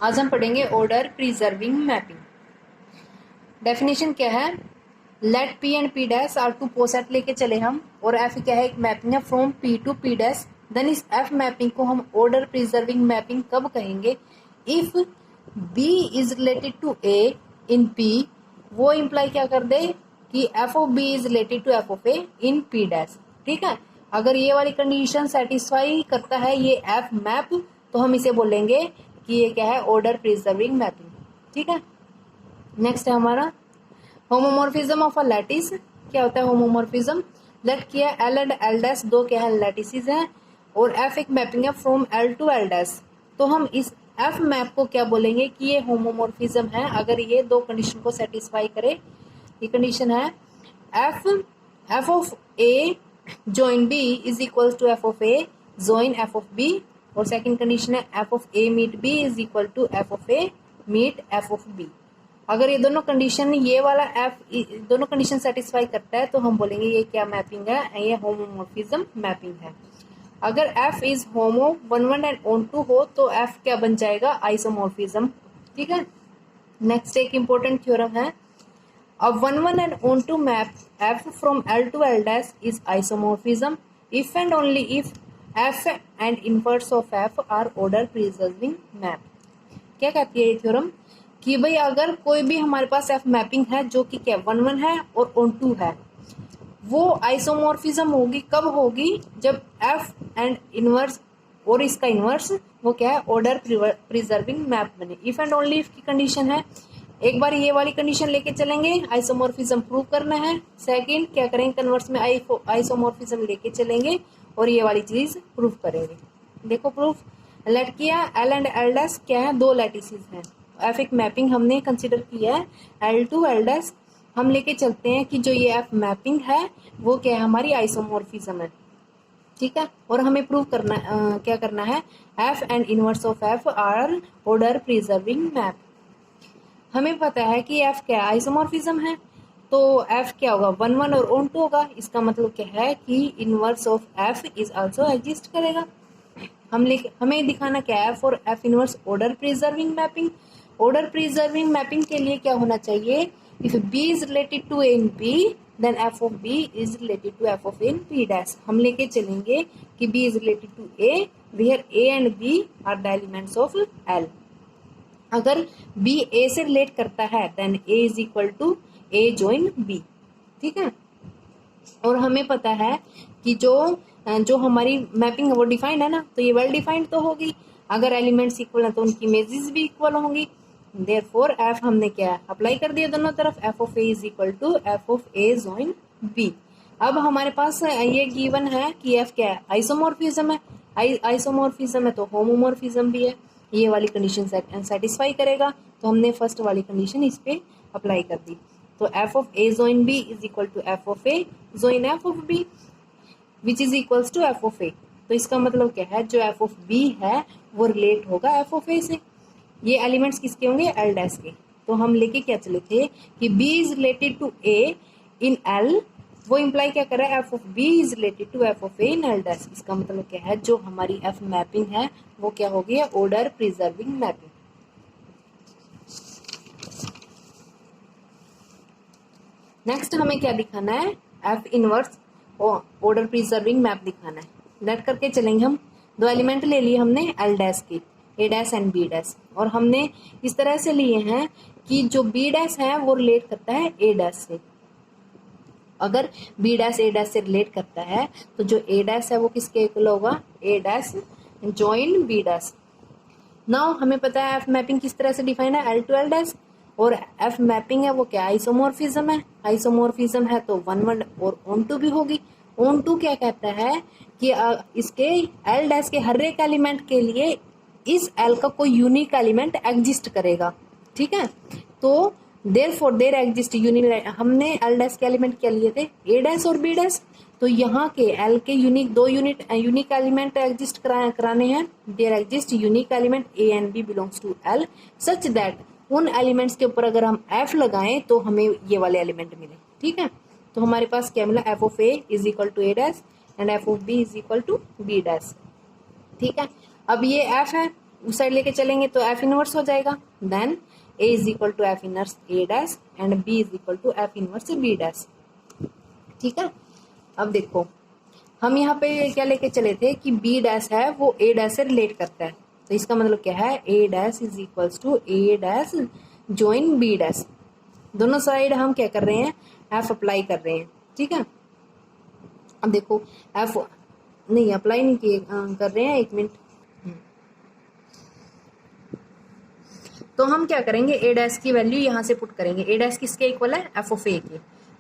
आज हम पढ़ेंगे ऑर्डर प्रिजर्विंग मैपिंग। डेफिनेशन क्या है, let P and P dash R two poset लेके चले हम, और एफ क्या है, एक मैपिंग है from P to P dash. Then इस एफ मैपिंग को हम ऑर्डर प्रिजर्विंग मैपिंग कब कहेंगे, if B is related to A in P. वो इम्प्लाई क्या कर दे कि F of B is related to F of A in P dash. ठीक है, अगर ये वाली कंडीशन सेटिस्फाई करता है ये एफ मैप, तो हम इसे बोलेंगे कि ये क्या है, ऑर्डर प्रिजर्विंग मैपिंग। ठीक है, नेक्स्ट है हमारा होमोमॉर्फिज्म ऑफ अ लैटिस। क्या होता है होमोमॉर्फिज्म, लेट किया एल एंड एल डैश दो क्या है, लैटिसेस हैं, और एफ एक मैपिंग है from L two L dash. तो हम इस एफ मैप को क्या बोलेंगे कि ये होमोमॉर्फिज्म है अगर ये दो कंडीशन को सेटिस्फाई करे। ये कंडीशन है F of A join B is equals to f of A join f of B, और सेकंड कंडीशन है f of A meet B is equal to f of A meet f of B। अगर ये दोनों condition, ये वाला f दोनों condition satisfy करता है तो हम बोलेंगे ये क्या मैपिंग है, ये होमोमॉर्फिज्म मैपिंग है। अगर f is homo one one and onto हो तो f क्या बन जाएगा, आइसोमॉर्फिज्म। ठीक है, नेक्स्ट एक इंपॉर्टेंट थ्योरम है, a one and onto map f from L to L dash is isomorphism if and only if f and inverse of f are order preserving map। क्या कहती है ये थ्योरम कि भाई अगर कोई भी हमारे पास f मैपिंग है जो कि क्या वन वन है और ऑन टू है, वो आइसोमॉर्फिज्म होगी कब होगी, जब f एंड इनवर्स और इसका इनवर्स वो क्या है, ऑर्डर प्रिजर्विंग मैप बने। इफ एंड ओनली इफ की कंडीशन है, एक बार ये वाली कंडीशन लेके चलेंगे, आइसोमॉर्फिज्म प्रूव करना है। सेकंड क्या करेंगे, कन्वर्स में आइसोमॉर्फिज्म लेके चलेंगे और ये वाली चीज प्रूव करेंगे। देखो प्रूफ, लेट किया एल एंड एल डैश क्या है, दो लैटिसेस हैं, एफ एक मैपिंग हमने कंसीडर किया है एल टू एल डैश। हम लेके चलते हैं कि जो ये एफ मैपिंग है वो क्या है, हमारी आइसोमॉर्फिज्म है। ठीक है, और हमें प्रूव करना क्या करना है, F and inverse of F R order preserving map. हमें पता है कि एफ क्या आइसोमॉर्फिज्म है, तो एफ क्या होगा, वन वन और ऑन टू होगा। इसका मतलब क्या है कि inverse of F is also exist करेगा। हमें दिखाना क्या है, for F inverse order preserving mapping. Order preserving mapping के लिए क्या होना चाहिए, if B is related to A in P then F of B is related to F of A in P dash. हम लेके चलेंगे कि B is related to A where A and B are the elements of L. अगर B A से relate करता है then A is equal to A join B। ठीक है, और हमें पता है कि जो हमारी मैपिंग है वो डिफाइंड है ना, तो ये वेल डिफाइंड तो होगी। अगर एलिमेंट्स इक्वल है तो उनकी इमेजेस भी इक्वल होंगी। देयरफॉर F हमने क्या अप्लाई कर दिया दोनों तरफ, F of A is equal to F of A join B। अब हमारे पास ये गिवन है कि F क्या है, आइसोमॉर्फिज्म है। आइसोमॉर्फिज्म है तो होमोमॉर्फिज्म भी है, ये वाली कंडीशन सेटिस्फाई करेगा, तो हमने फर्स्ट वाली कंडीशन इस पे अप्लाई कर दी। तो F of A join B is equal to F of A join F of B which is equals to F of A. तो इसका मतलब क्या है, जो एफ ऑफ बी है वो रिलेट होगा एफ ऑफ ए से। ये एलिमेंट्स किसके होंगे, एल डैश के। तो हम लेके क्या चले थे कि B is related to A in L, वो इम्प्लाई क्या कर रहा है, F of B is related to F of A in L dash. इसका मतलब क्या है, जो हमारी एफ मैपिंग है वो क्या हो गई है, ऑर्डर प्रिजर्विंग मैपिंग। नेक्स्ट हमें क्या दिखाना है, F inverse order preserving map दिखाना है। लेट करके चलेंगे हम, दो एलिमेंट ले लिए हमने एल डैश के, ए डैश एंड बी डैश, और हमने इस तरह से लिए हैं कि जो बी डैश है वो रिलेट करता है ए डैश से। अगर बी डैश ए डैश से रिलेट करता है तो जो ए डैश है वो किसके इक्वल होगा, A dash join B dash. Now हमें पता है एफ मैपिंग किस तरह से डिफाइन है, एल टू एल डैश, और एफ मैपिंग है वो क्या आइसोमॉर्फिज्म है। आइसोमॉर्फिज्म है तो वन वन और ऑन टू भी होगी। ऑन टू क्या कहता है कि इसके एल डैश के हर एक एलिमेंट के लिए इस एल का कोई यूनिक एलिमेंट एग्जिस्ट करेगा। ठीक है, तो देयरफॉर देयर एग्जिस्ट यूनिक, हमने एल डैश के एलिमेंट क्या लिए थे, ए डैश और बी डैश, तो यहाँ के एल के दो यूनिक एलिमेंट एग्जिस्ट कराने हैं। There exist unique element A and B belongs to L such that उन एलिमेंट्स के ऊपर अगर हम एफ लगाएं तो हमें ये वाले एलिमेंट मिले। ठीक है, तो हमारे पास क्या मिला, F of A is equal to A dash and F of B is equal to B dash. ठीक है, अब ये एफ है उस साइड लेके चलेंगे तो एफ इनवर्स हो जाएगा। Then A is equal to F inverse A dash and B is equal to F inverse B dash. ठीक है, अब देखो हम यहाँ पे क्या लेके चले थे कि बी डैश है वो ए डैश से रिलेट करता है, तो इसका मतलब क्या है, A dash is equals to A dash join B dash. दोनों साइड हम क्या कर रहे हैं, एफ अप्लाई कर रहे हैं। ठीक है, अब देखो एफ नहीं अप्लाई नहीं किए कर रहे हैं, एक मिनट। तो हम क्या करेंगे, ए डैश की वैल्यू यहाँ से पुट करेंगे। ए डैश किसके इक्वल है, एफ ऑफ ए के।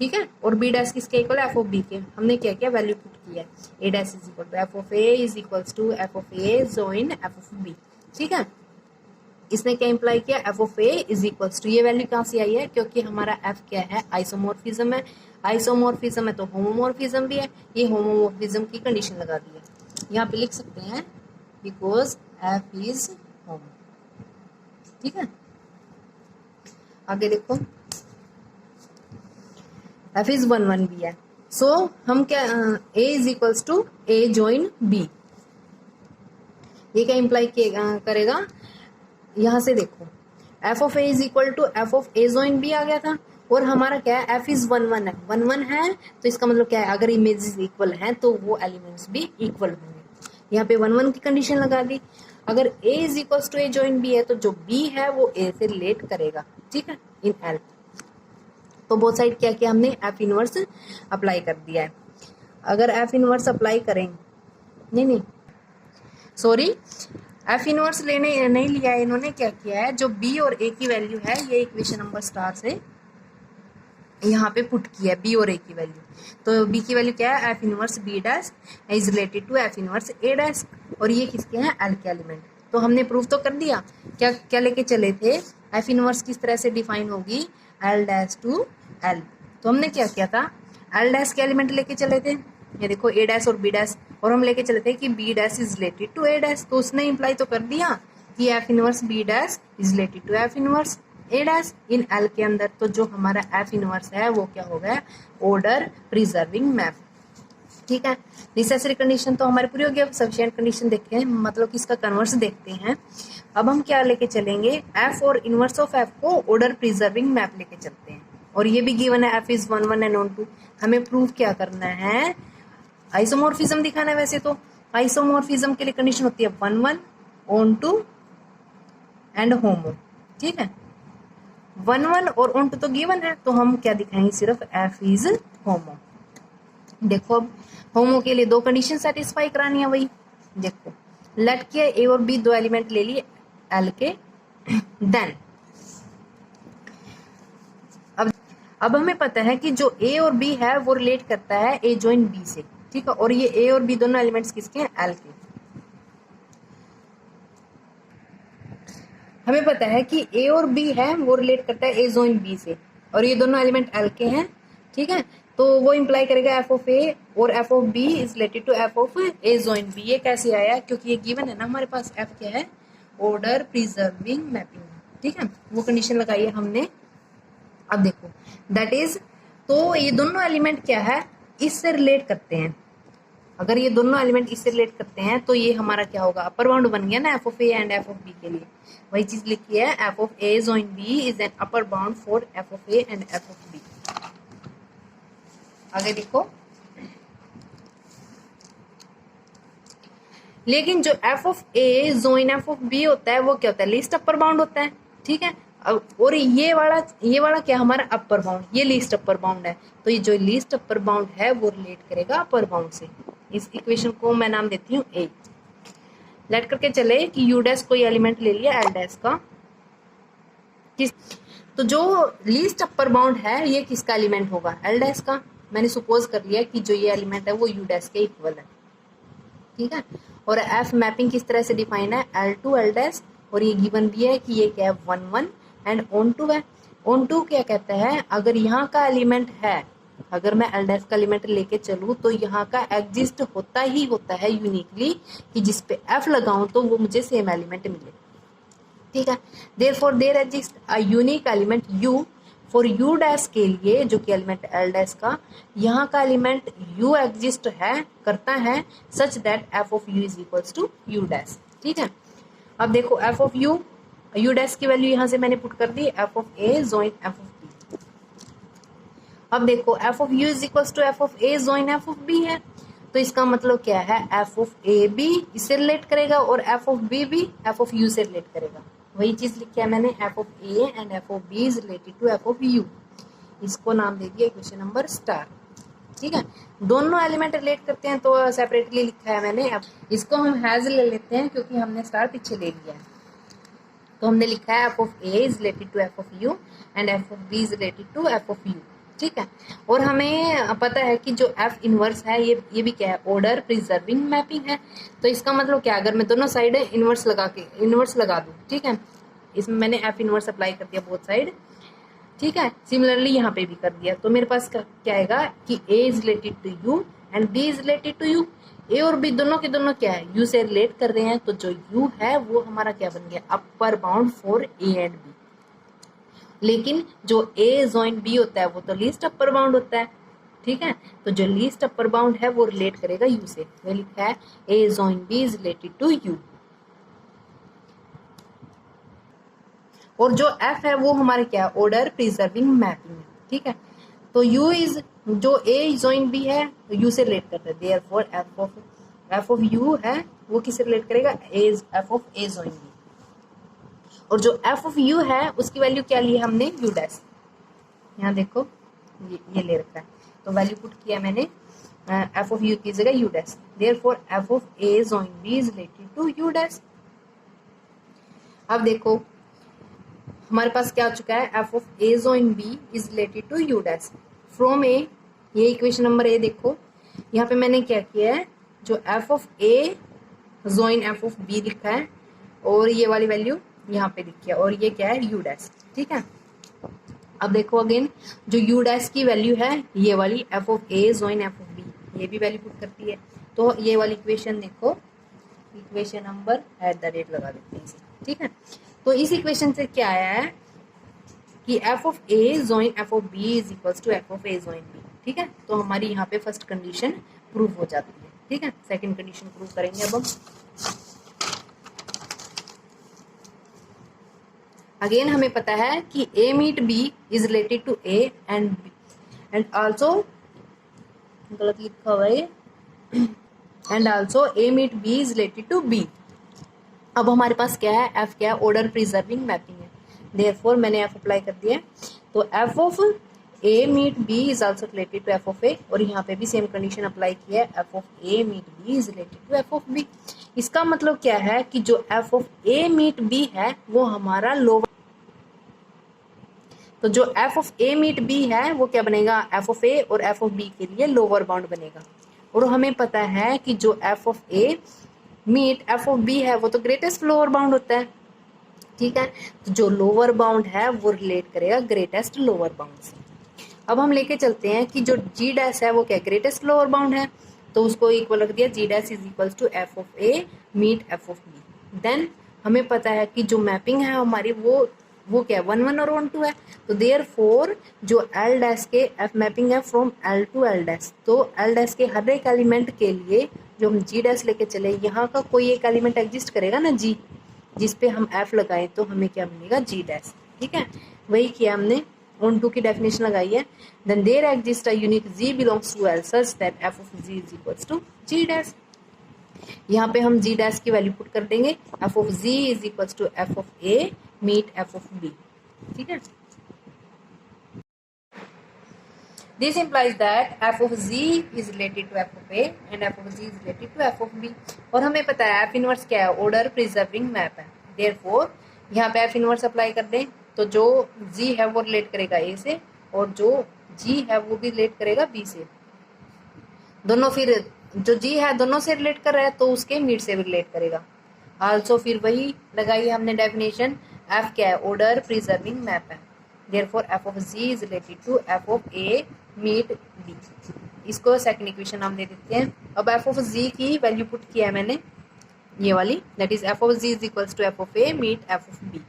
ठीक है, और बी डैश किसके इक्वल है, एफ ऑफ बी के। हमने क्या किया, वैल्यू पुट किया है। A dash is equal to F of A is equals to F of A join F of B. ठीक है, इसने क्या इंप्लाई किया, F of A is equals to, ये वैल्यू कहाँ से आई है, क्योंकि हमारा एफ क्या है, आइसोमॉर्फिज्म है। आइसोमॉर्फिज्म है तो होमोमॉर्फिज्म भी है, ये होमोमॉर्फिज्म की कंडीशन लगा दी है। यहाँ पे लिख सकते हैं बिकॉज एफ इज होमो। ठीक है, आगे देखो एफ इज 1 1 बी है, सो हम क्या, A is equals to A join B. ये क्या इंप्लाई करेगा, यहां से देखो F of A is equal to F of A join B आ गया था, और हमारा क्या है, एफ इज 1 1 है, 1 1 है, तो इसका मतलब क्या है, अगर इमेजेस इक्वल हैं तो वो एलिमेंट्स भी इक्वल होंगे। यहाँ पे 1 1 की कंडीशन लगा दी। अगर a is equals to A join B है तो जो b है वो a से रिलेट करेगा। ठीक है, इन L। तो बोथ साइड क्या किया हमने, एफ इनवर्स अप्लाई कर दिया है। अगर एफ इनवर्स अप्लाई करेंगे, नहीं सॉरी, एफ इनवर्स लेने नहीं लिया है इन्होंने, क्या किया है, जो b और a की वैल्यू है ये इक्वेशन नंबर स्टार से यहाँ पे पुट किया है, b और a की वैल्यू। तो b की वैल्यू क्या है, F inverse b dash is related to F inverse a dash, और ये किसके हैं, L के एलिमेंट। तो हमने प्रूव तो कर दिया। क्या क्या लेके चले थे, एफ इनवर्स किस तरह से डिफाइन होगी, L डैश टू L। तो हमने क्या किया था, L डैश के एलिमेंट लेके चले थे, ये देखो a डैश और b डैश, और हम लेके चले थे कि b dash is related to a dash. तो उसने इंप्लाई तो कर दिया कि F inverse b dash is related to F inverse A dash in L के अंदर। तो जो हमारा एफ इनवर्स है वो क्या हो गया, ऑर्डर प्रिजर्विंग मैप। ठीक है, नेसेसरी कंडीशन तो हमारी पूरी हो गई। अब सफिशिएंट कंडीशन देखते हैं, मतलब कि इसका कन्वर्स देखते हैं। अब हम क्या लेके चलेंगे, एफ और इनवर्स ऑफ एफ को ऑर्डर प्रिजर्विंग मैप लेके चलते हैं, और ये भी गिवन है, एफ इज 1 1 एंड ऑन 2। हमें प्रूव क्या करना है, आइसोमॉर्फिज्म दिखाना है। वैसे तो आइसोमॉर्फिज्म के लिए कंडीशन होती है 1 1 ऑन 2 एंड होमो। ठीक है, 1 1 और ऑन 2 तो गिवन है, तो हम क्या दिखाएंगे, सिर्फ एफ इज होमो। देखो अब होमो के लिए दो कंडीशन सेटिस्फाई करानी है। वही देखो, लेट किया ए और बी दो एलिमेंट ले लिए एल के। देन अब हमें पता है कि जो ए और बी है वो रिलेट करता है ए ज्वाइन बी से। ठीक है, और ये ए और बी दोनों एलिमेंट्स किसके हैं, एल के। हमें पता है कि ए और बी है वो रिलेट करता है ए ज्वाइन बी से, और ये दोनों एलिमेंट एल के हैं। ठीक है, तो वो इंप्लाई करेगा एफ ऑफ ए और F of B is related to F of A join B. ये कैसे आया, क्योंकि ये गिवन है ना हमारे पास, एफ क्या है, ऑर्डर प्रिजर्विंग मैपिंग। ठीक है, वो कंडीशन लगाई है हमने। अब देखो दैट इज, तो ये दोनों एलिमेंट क्या है, इससे रिलेट करते हैं। अगर ये दोनों एलिमेंट इससे रिलेट करते हैं तो ये हमारा क्या होगा, अपर बाउंड बन गया ना F of A and F of B के लिए। वही चीज लिखी है, F of A join B is an upper bound for F of A and F of B. आगे देखो, लेकिन जो F of A join F of B होता है वो क्या होता है, लीस्ट अपर बाउंड होता है। ठीक है, और ये वाला क्या हमारा अपर बाउंड, ये लीस्ट अपर बाउंड है। तो ये जो लीस्ट अपर बाउंड है वो रिलेट करेगा अपर बाउंड से। इस इक्वेशन को मैं नाम देती हूँ ए। लेट करके चले कि यू डैश कोई एलिमेंट ले लिया एल डैश का, तो जो लीस्ट अपर बाउंड है ये किसका एलिमेंट होगा, एल डैश का। मैंने सपोज कर लिया कि जो ये एलिमेंट है वो यू डैश के इक्वल है। ठीक है, और एफ मैपिंग किस तरह से डिफाइन है, एल टू एल डैश, और ये गिवन भी है कि ये क्या है 1 1 एंड ऑन 2 है। ऑन 2 क्या कहता है, अगर यहाँ का एलिमेंट है, अगर मैं एल डैश का एलिमेंट लेके चलूँ तो यहाँ का एग्जिस्ट होता ही होता है यूनिकली, कि जिस पे एफ लगाऊं तो वो मुझे सेम एलिमेंट मिले। ठीक है, therefore there exist a unique element U for U dash के लिए, जो कि एलिमेंट एल डैश का, यहाँ का एलिमेंट यू एग्जिस्ट है करता है such that F of U is equals to U dash. ठीक है, अब देखो F of U, U dash की वैल्यू यहां से मैंने पुट कर दी, F of A join F of B. अब देखो F of U is equal to F of A join F of B है, तो इसका मतलब क्या है, एफ ऑफ ए बी इससे रिलेट करेगा और एफ ऑफ बी भी एफ ऑफ यू से रिलेट करेगा। वही चीज लिखी है मैंने, F of A and F of B is related to F of U. इसको नाम दे दिया इक्वेशन नंबर स्टार। ठीक है, दोनों एलिमेंट रिलेट करते हैं तो सेपरेटली लिखा है मैंने। इसको हम हैज ले लेते हैं क्योंकि हमने स्टार पीछे ले लिया है। तो हमने लिखा है F of A is related to F of U and F of B is related to F of U. ठीक है, और हमें पता है कि जो एफ इनवर्स है ये भी क्या है, ऑर्डर प्रिजर्विंग मैपिंग है। तो इसका मतलब क्या, अगर मैं दोनों साइड इनवर्स लगा दूं, ठीक है, इसमें मैंने एफ इनवर्स अप्लाई कर दिया बोथ साइड। ठीक है, सिमिलरली यहाँ पे भी कर दिया, तो मेरे पास क्या आएगा कि A is related to U and B is related to U. A और बी दोनों के दोनों क्या है, यू से रिलेट कर रहे हैं, तो जो यू है वो हमारा क्या बन गया, upper bound for A and B. लेकिन जो ए जॉइन बी होता है वो तो लीस्ट अपर बाउंड होता है। ठीक है, तो जो लीस्ट अपर बाउंड है वो रिलेट करेगा यू से, वो लिखा है A join B is related to U. और जो एफ है वो हमारे क्या, ऑर्डर प्रिजर्विंग मैपिंग है। ठीक है, तो यू इज, जो ए जॉइन बी है यू से रिलेट करता है, देयरफॉर एफ ऑफ यू है वो किससे रिलेट करेगा, F of A join B. और जो एफ ऑफ यू है उसकी वैल्यू क्या ली है हमने, यू डैश। यहाँ देखो ये ले रखा है, तो वैल्यू पुट किया मैंने एफ ऑफ यू की जगह U dash, therefore F of A join B is related to U dash. अब देखो हमारे पास क्या आ चुका है, F of A join B is related to U dash from A. ये इक्वेशन नंबर ए देखो, यहाँ पे मैंने क्या किया है, जो F of A join F of B लिखा है और ये वाली वैल्यू यहाँ पे लिखी है, और ये क्या है, यू डैश। ठीक है, अब देखो अगेन जो यू डैश की वैल्यू है ये वाली F of A join F of B, ये भी वैल्यू पुट करती है। तो ये वाली इक्वेशन देखो, इक्वेशन नंबर @ लगा देते हैं इसे। ठीक है, तो इस इक्वेशन से क्या आया है कि F of A join F of B is equals to F of A join B. ठीक है, तो हमारी यहाँ पे फर्स्ट कंडीशन प्रूव हो जाती है। ठीक है, सेकंड कंडीशन प्रूव करेंगे अब हम। अगेन हमें पता है कि A meet B is related to A and B and also, गलत लिखा हुआ है, and also A meet B is related to B. अब हमारे पास क्या है, एफ क्या है, ऑर्डर प्रिजर्विंग मैपिंग है, देयरफॉर मैंने एफ अप्लाई कर दिया है। तो F of A meet B is also related to F of A, और यहाँ पे भी सेम कंडीशन अप्लाई की है, F of A meet B is related to F of B. इसका मतलब क्या है कि जो F of A meet B है वो हमारा लोअर, तो जो F of A meet B है वो क्या बनेगा, एफ ऑफ ए और एफ ऑफ बी के लिए लोअर बाउंड बनेगा। और हमें पता है कि जो F of A meet F of B है वो तो ग्रेटेस्ट लोअर बाउंड होता है। ठीक है, तो जो लोअर बाउंड है वो रिलेट करेगा ग्रेटेस्ट लोअर बाउंड से। अब हम लेके चलते हैं कि जो जी डैश है वो क्या, ग्रेटेस्ट लोअर बाउंड है, तो उसको इक्वल रख दिया, G dash is equal to F of A meet F of B. Then हमें पता है कि जो मैपिंग है हमारी वो क्या, 1 1 और 1 2 है, तो देयरफॉर जो एल डैश के एफ मैपिंग है from L two L dash, तो एल डैश के हर एक एलिमेंट के लिए जो हम जी डैश लेके चले, यहाँ का कोई एक एलिमेंट एग्जिस्ट करेगा ना जी, जिसपे हम एफ लगाएं तो हमें क्या मिलेगा, जी डैश। ठीक है, वही किया हमने, ऑन टू की डेफिनेशन लगाई है। Then there exist a unique G belongs to L such that F of G is equals to G dash. यहाँ पे हम जी डैश की वैल्यू पुट कर देंगे, F of G is equals to F of A meet F of B. ठीक है, this implies that f of z is related to f of a and f of z is related to f of b। और हमें पता है f inverse क्या है, order preserving map है, therefore यहाँ पे f इनवर्स अप्लाई कर दें तो जो g है वो रिलेट करेगा a से और जो g है वो भी रिलेट करेगा b से। दोनों फिर जो g है दोनों से रिलेट कर रहा है तो उसके मीट से भी रिलेट करेगा। आल्सो फिर वही लगाई हमने डेफिनेशन, f क्या है, ऑर्डर प्रिजर्विंग मैप है, therefore f of z is related to f of a meet b। इसको सेकंड इक्वेशन नाम दे देते हैं। अब f of z की वैल्यू पुट किया है मैंने, ये वाली, that is f of z is equals to f of a meet f of b,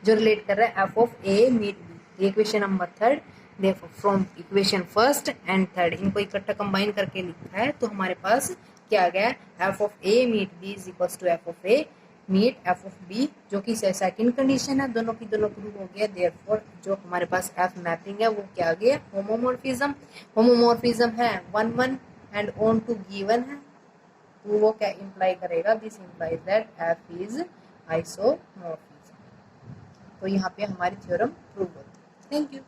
जो रिलेट कर रहा है f of a meet b। ये equation number 3, therefore from equation first and third इनको इकट्ठा कंबाइन करके लिखा है, तो हमारे पास क्या आ गया, f of a meet b is equals to f of a meet F of B, जो कि सेकंड कंडीशन है, दोनों की दोनों प्रूव हो गया। देयरफॉर जो हमारे पास एफ मैपिंग है वो क्या आ गया, होमोमॉर्फिज्म। होमोमॉर्फिज्म है 1 1 एंड ऑन टू गिवन है, तो वो क्या इंप्लाई करेगा, this implies that F is isomorphism. तो यहाँ पे हमारी थ्योरम प्रूव होती है। Thank you.